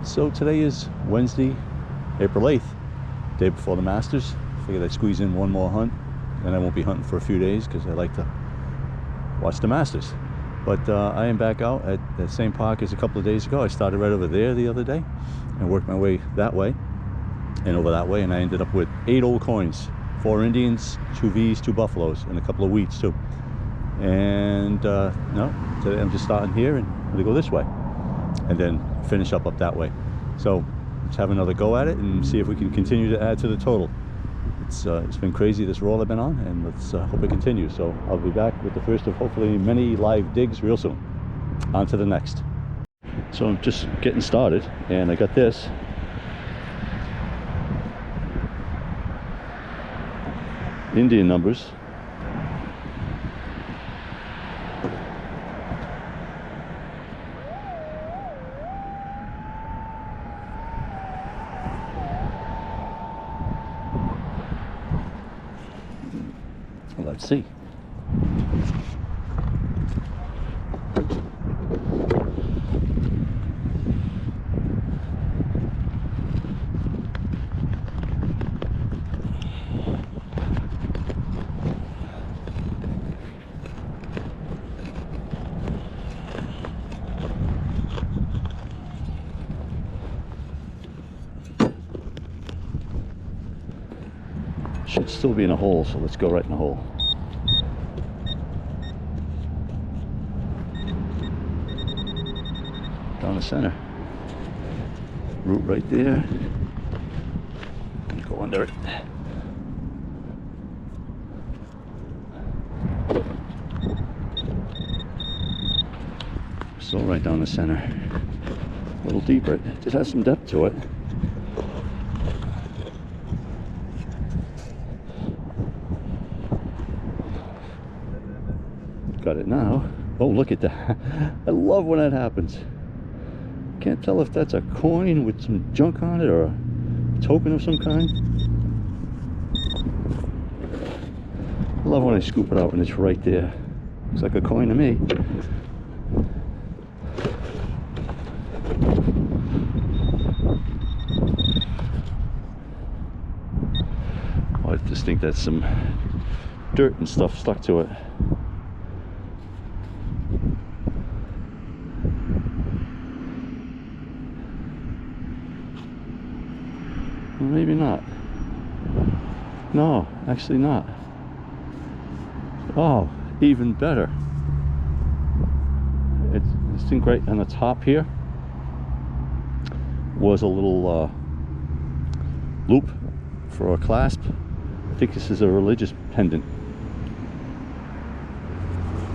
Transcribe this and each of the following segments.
So today is Wednesday, April 8th, day before the Masters. Figured I'd squeeze in one more hunt, and I won't be hunting for a few days because I like to watch the Masters. But I am back out at that same park as a couple of days ago. I started right over there the other day and worked my way that way and over that way, and I ended up with 8 old coins, 4 Indians, 2 V's, 2 Buffaloes, and a couple of wheats too. And no, today I'm just starting here and I'm gonna go this way and then finish up that way. So let's have another go at it and see if we can continue to add to the total. It's been crazy, this roll I've been on, and let's hope it continues. So I'll be back with the first of hopefully many live digs real soon. On to the next. So I'm just getting started, and I got this. Indian numbers. Let's see. Should still be in a hole, so let's go right in the hole. Down the center. Root right there. Go under it. Still right down the center. A little deeper. It just has some depth to it. Got it now. Oh, look at that. I love when that happens. Can't tell if that's a coin with some junk on it or a token of some kind. I love when I scoop it out and it's right there. Looks like a coin to me. Oh, I just think that's some dirt and stuff stuck to it. Maybe not. No, actually not. Oh, even better. This thing right on the top here was a little loop for a clasp. I think this is a religious pendant,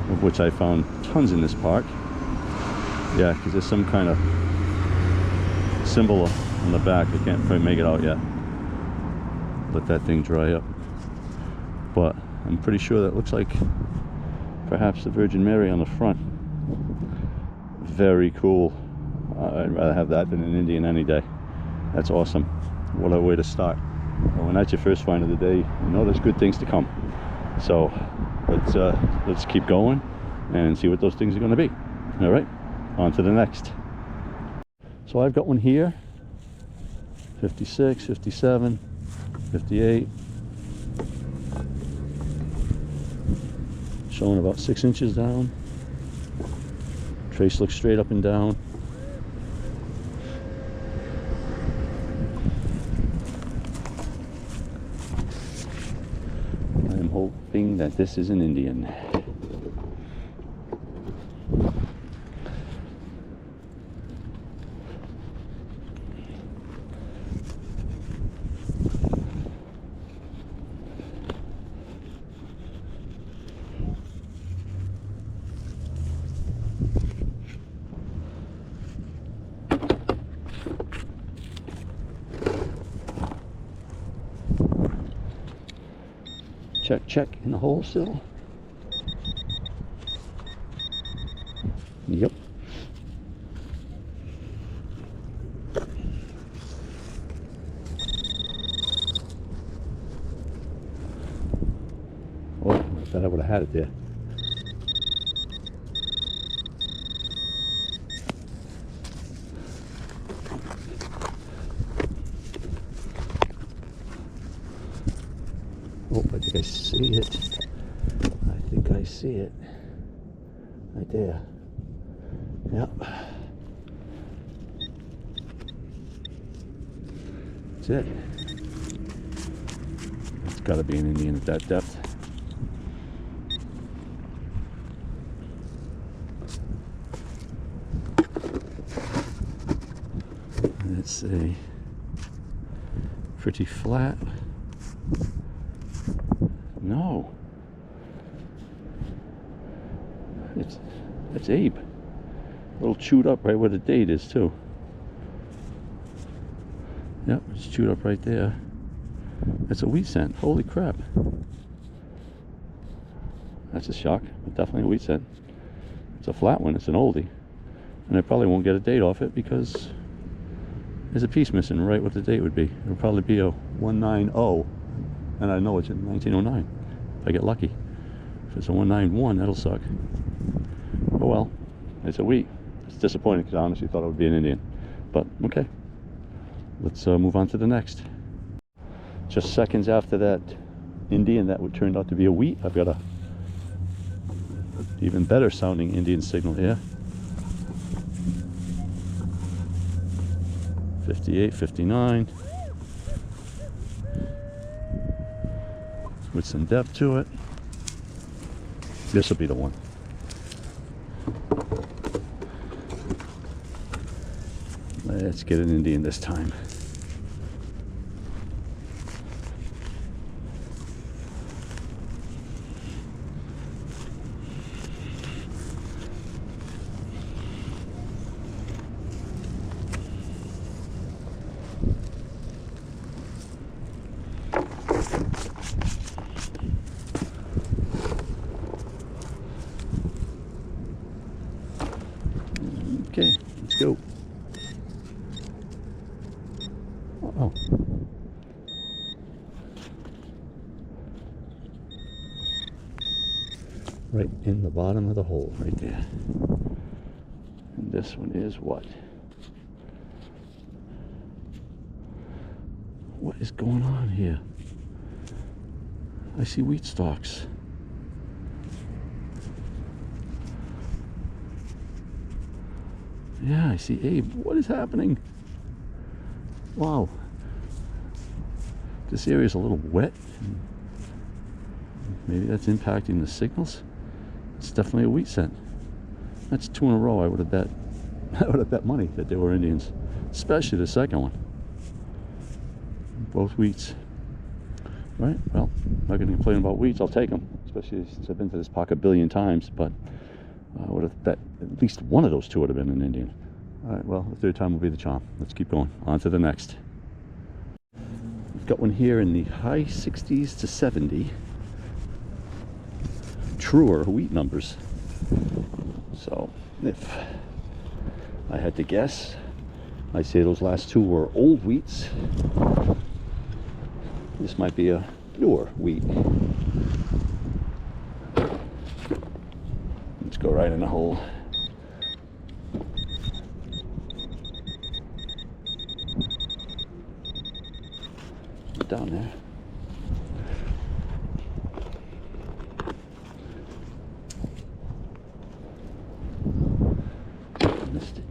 of which I found tons in this park. Yeah, because there's some kind of symbol on the back. I can't quite make it out yet. Let that thing dry up. But I'm pretty sure that looks like perhaps the Virgin Mary on the front. Very cool. I'd rather have that than an Indian any day. That's awesome. What a way to start. Well, when that's your first find of the day, you know there's good things to come. So let's keep going and see what those things are going to be. All right, on to the next. So I've got one here. 56, 57, 58, showing about 6 inches down. Trace looks straight up and down. I am hoping that this is an Indian. Check, check in the hole still. Yep. Oh, I thought I would have had it there. think I see it. I think I see it. Right there. Yep. That's it. It's got to be an Indian at that depth. It's a pretty flat. No. It's Abe. A little chewed up right where the date is too. Yep, it's chewed up right there. It's a wheat cent. Holy crap. That's a shock, but definitely a wheat cent. It's a flat one, it's an oldie. And I probably won't get a date off it because there's a piece missing right what the date would be. It'll probably be a 190, and I know it's in 1909 if I get lucky. If it's a 191, that'll suck. Oh well, it's a wheat. It's disappointing because I honestly thought it would be an Indian. But okay, let's move on to the next. Just seconds after that Indian that would turned out to be a wheat, I've got a even better sounding Indian signal here. 58, 59. With some depth to it. This will be the one. Let's get an Indian this time. Okay, let's go. Oh. Right in the bottom of the hole, right there. And this one is what? What is going on here? I see wheat stalks. Yeah, I see Abe. What is happening? Wow. This area is a little wet. Maybe that's impacting the signals. It's definitely a wheat cent. That's two in a row. I would have bet money that they were Indians, especially the second one. Both wheats. Right? Well, I'm not going to complain about wheats. I'll take them, especially since I've been to this park a billion times. But I would have bet at least one of those two would have been an Indian. All right, well, the third time will be the charm. Let's keep going. On to the next. We've got one here in the high 60s to 70. Truer wheat numbers. So, if I had to guess, I'd say those last two were old wheats. This might be a newer wheat. Let's go right in the hole. Down there. Missed it.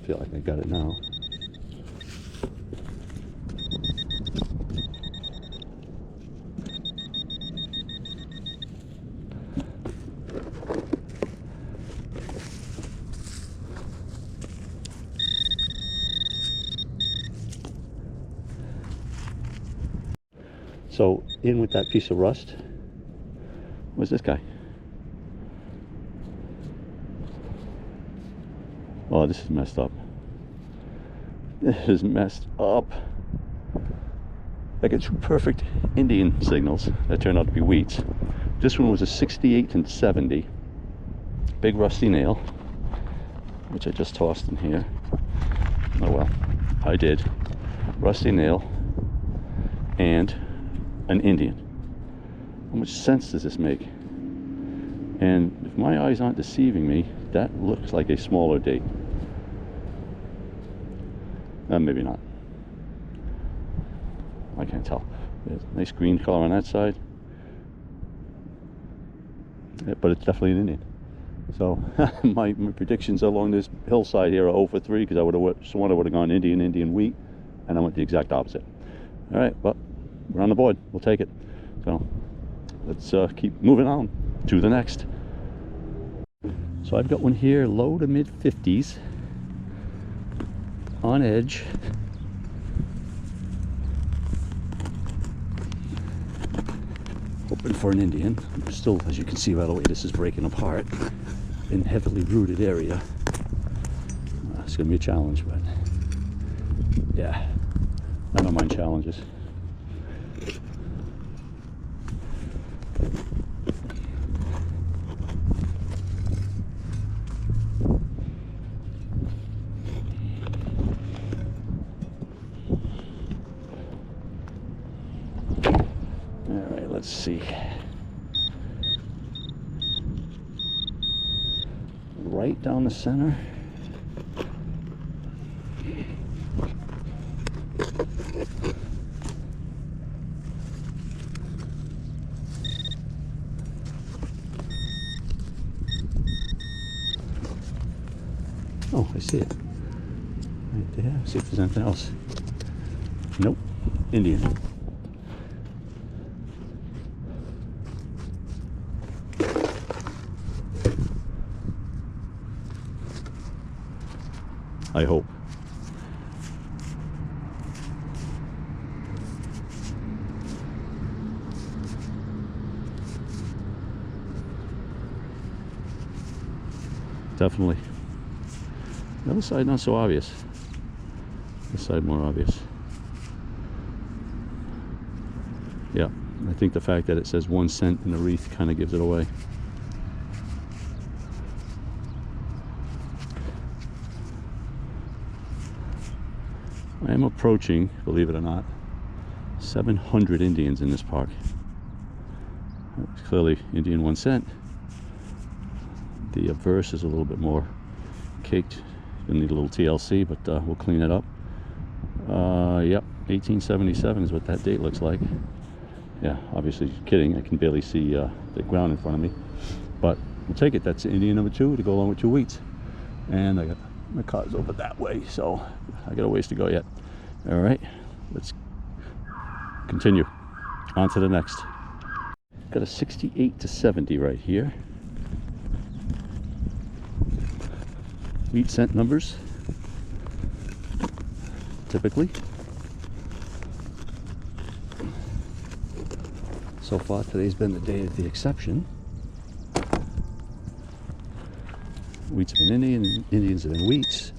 Feel like I got it now. So in with that piece of rust was this guy. Oh, this is messed up. This is messed up. I get two perfect Indian signals that turned out to be wheats. This one was a 68 and 70. Big rusty nail, which I just tossed in here. Oh well, I did. Rusty nail. and an Indian. How much sense does this make? And if my eyes aren't deceiving me, that looks like a smaller date. Maybe not. I can't tell. There's a nice green color on that side. Yeah, but it's definitely an Indian. So my predictions along this hillside here are 0 for 3, because I would have sworn I would have gone Indian wheat, and I went the exact opposite. All right, well, we're on the board. We'll take it. So let's keep moving on to the next. So I've got one here, low to mid 50s, on edge. Hoping for an Indian. I'm still, as you can see by the way this is breaking apart, in heavily rooted area. It's gonna be a challenge, but yeah, I don't mind challenges. All right, let's see. Right down the center. Oh, I see it. Right there. See if there's anything else. Nope. Indian. I hope. Definitely. The other side not so obvious. This side more obvious. Yeah, I think the fact that it says 1 cent in the wreath kind of gives it away. I am approaching, believe it or not, 700 Indians in this park. It's clearly Indian 1 cent. The verse is a little bit more caked. Gonna need a little TLC, but we'll clean it up. Yep, 1877 is what that date looks like. Yeah, obviously kidding. I can barely see the ground in front of me, but we'll take it. That's Indian number 2 to go along with 2 wheats. And I got my car's over that way, so I got a ways to go yet. All right, let's continue on to the next. Got a 68 to 70 right here. Wheat cent numbers, typically. So far today's been the day of the exception. Wheats have been Indian, Indians have been wheats.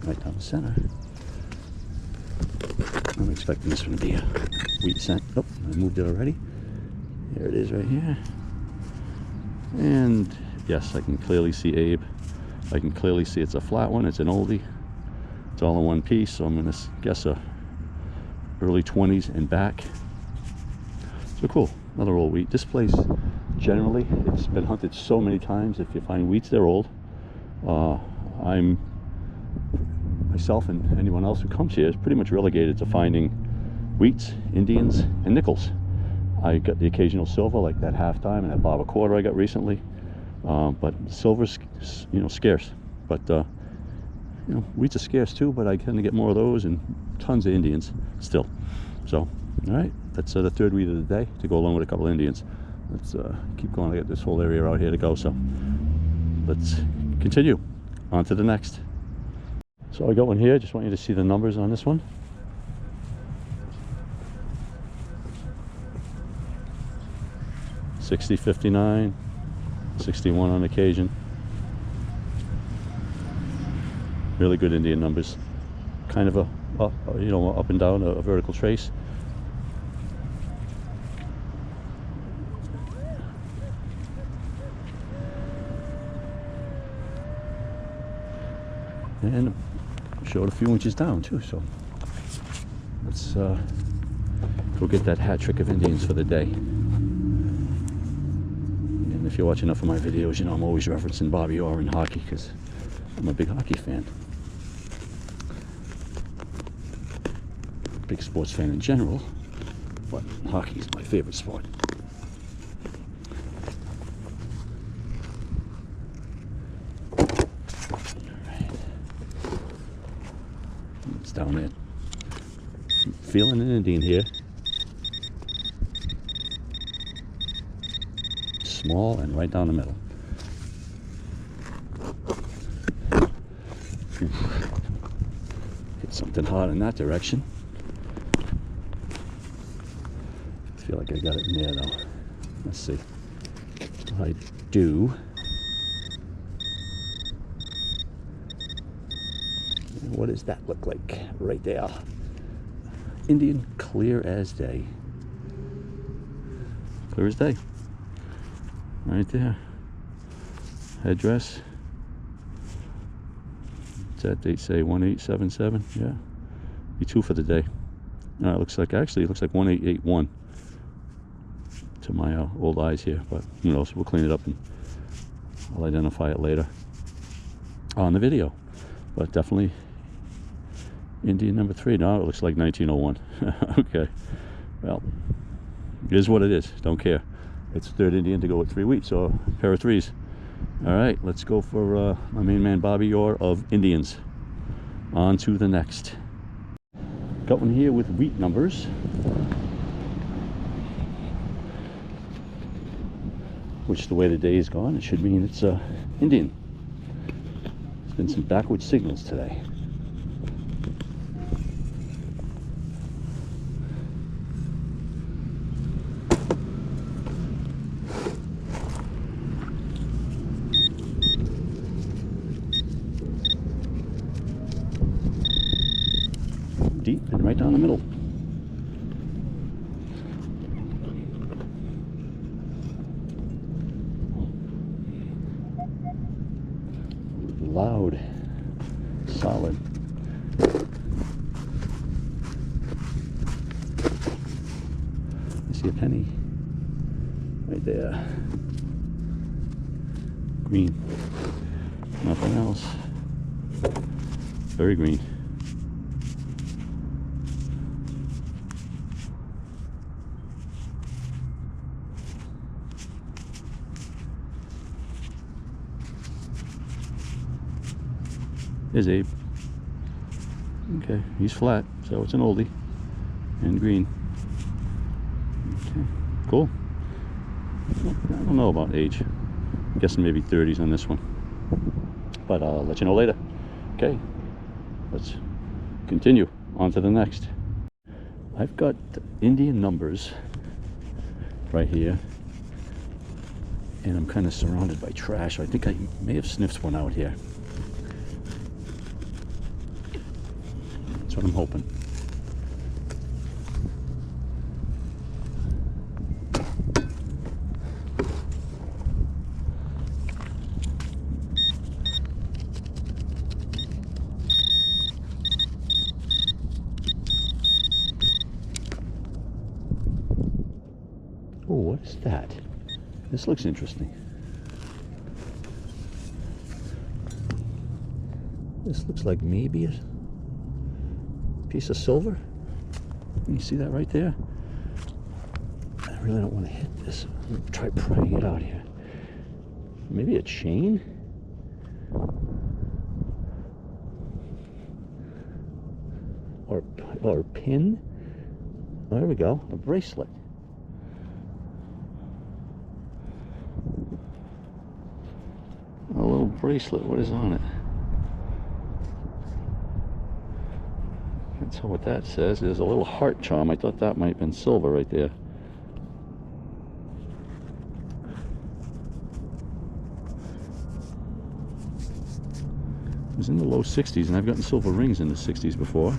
Right down the center. I'm expecting this one to be a wheat cent. Oh, I moved it already. There it is right here. And yes, I can clearly see Abe. I can clearly see it's a flat one. It's an oldie. It's all in one piece, so I'm going to guess a early 20s and back. So cool, another old wheat. This place, generally, it's been hunted so many times. If you find wheats, they're old. I'm myself and anyone else who comes here is pretty much relegated to finding wheats, Indians, and nickels. I got the occasional silver, like that half-time and that bob a quarter I got recently. But silver's, you know, scarce. But you know, wheats are scarce too. But I tend to get more of those and tons of Indians still. So, all right, that's the third wheat of the day to go along with a couple of Indians. Let's keep going. I got this whole area out here to go. So let's continue on to the next. So I got one here. Just want you to see the numbers on this one. $60, $59, $61 on occasion. Really good Indian numbers. Kind of a you know, up and down a vertical trace. and showed a few inches down too. So let's go get that hat trick of Indians for the day. And if you watch enough of my videos, you know I'm always referencing Bobby Orr and hockey because I'm a big hockey fan. Big sports fan in general, but hockey is my favorite sport. It's down there. I'm feeling an Indian here. Small and right down the middle. Hit something hard in that direction. I feel like I got it in there though. Let's see. I do. What does that look like right there? Indian, clear as day. Clear as day. Right there. Headdress. What's that date say? 1877? Yeah. Be 2 for the day. No, it looks like, actually, it looks like 1881 to my old eyes here, but who knows? We'll clean it up and I'll identify it later on the video. But definitely Indian number 3. Now it looks like 1901. Okay. Well, it is what it is. Don't care. It's third Indian to go with 3 wheats, or a pair of 3s. All right, let's go for my main man Bobby Orr of Indians. On to the next. Got one here with wheat numbers. Which, the way the day is gone, it should mean it's Indian. There's been some backward signals today. Deep and right down the middle. Loud, solid. I see a penny right there. Green. Nothing else. Very green. There's Abe. Okay, he's flat, so it's an oldie. And green. Okay, cool. Well, I don't know about age. I'm guessing maybe 30s on this one. But I'll let you know later. Okay, let's continue on to the next. I've got Indian numbers right here. And I'm kind of surrounded by trash. I think I may have sniffed one out here. That's what I'm hoping. Oh, what is that? This looks interesting. This looks like maybe a piece of silver. Can you see that right there? I really don't want to hit this. I'm going to try prying it out here. Maybe a chain? Or a pin? There we go. A bracelet. A little bracelet. What is on it? That's what that says. There's a little heart charm. I thought that might have been silver right there. It was in the low 60s, and I've gotten silver rings in the 60s before.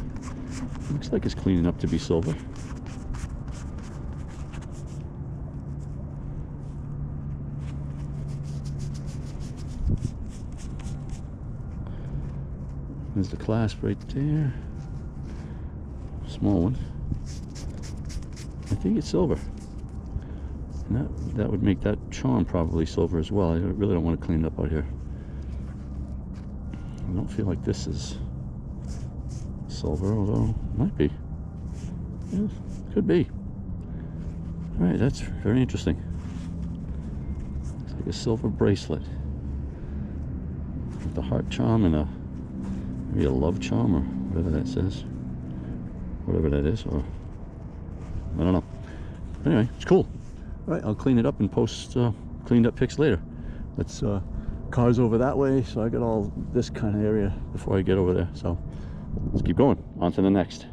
Looks like it's cleaning up to be silver. There's the clasp right there. Small one. I think it's silver. And that would make that charm probably silver as well. I really don't want to clean it up out here. I don't feel like this is silver, although it might be. Yeah, could be. Alright, that's very interesting. It's like a silver bracelet. With the heart charm and maybe a love charm or whatever that says. Whatever that is, or I don't know. Anyway, it's cool. Alright, I'll clean it up and post cleaned up pics later. Let's cars over that way, so I got all this kind of area before I get over there. So let's keep going. On to the next.